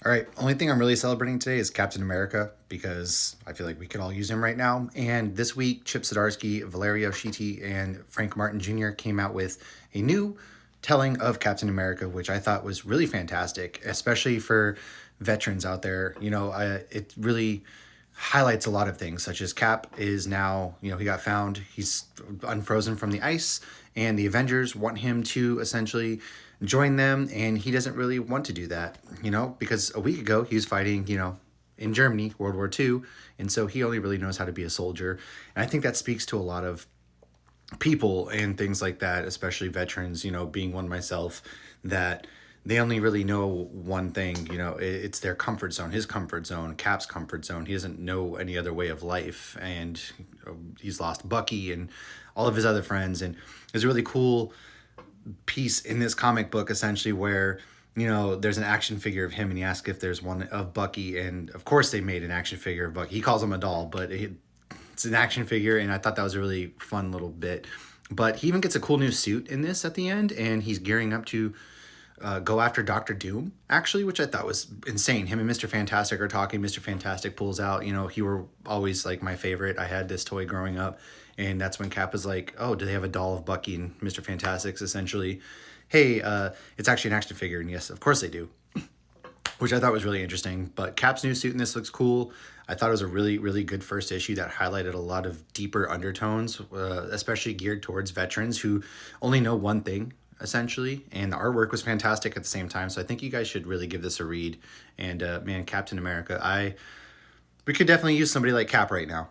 All right, only thing I'm really celebrating today is Captain America because I feel like we could all use him right now. And this week, Chip Zdarsky, Valerie, Shiti, and Frank Martin Jr. came out with a new telling of Captain America, which I thought was really fantastic, especially for veterans out there. It really highlights a lot of things, such as Cap is now, he got found, he's unfrozen from the ice, and the Avengers want him to essentially join them, and he doesn't really want to do that, because a week ago he was fighting, in Germany, World War II, and so he only really knows how to be a soldier. And I think that speaks to a lot of people and things like that, especially veterans, being one myself, that they only really know one thing, it's their comfort zone, his comfort zone, Cap's comfort zone. He doesn't know any other way of life. And he's lost Bucky and all of his other friends. And there's a really cool piece in this comic book, essentially, where there's an action figure of him, and he asks if there's one of Bucky, and of course they made an action figure of Bucky. He calls him a doll, but it's an action figure, and I thought that was a really fun little bit. But he even gets a cool new suit in this at the end, and he's gearing up to go after Doctor Doom, actually, which I thought was insane. Him and Mr. Fantastic are talking. Mr. Fantastic pulls out, he were always like my favorite. I had this toy growing up, and that's when Cap is like, oh, do they have a doll of Bucky? And Mr. Fantastic's essentially, hey, it's actually an action figure. And yes, of course they do, which I thought was really interesting. But Cap's new suit in this looks cool. I thought it was a really, really good first issue that highlighted a lot of deeper undertones, especially geared towards veterans who only know one thing, essentially. And the artwork was fantastic at the same time. So I think you guys should really give this a read. And man, Captain America, we could definitely use somebody like Cap right now.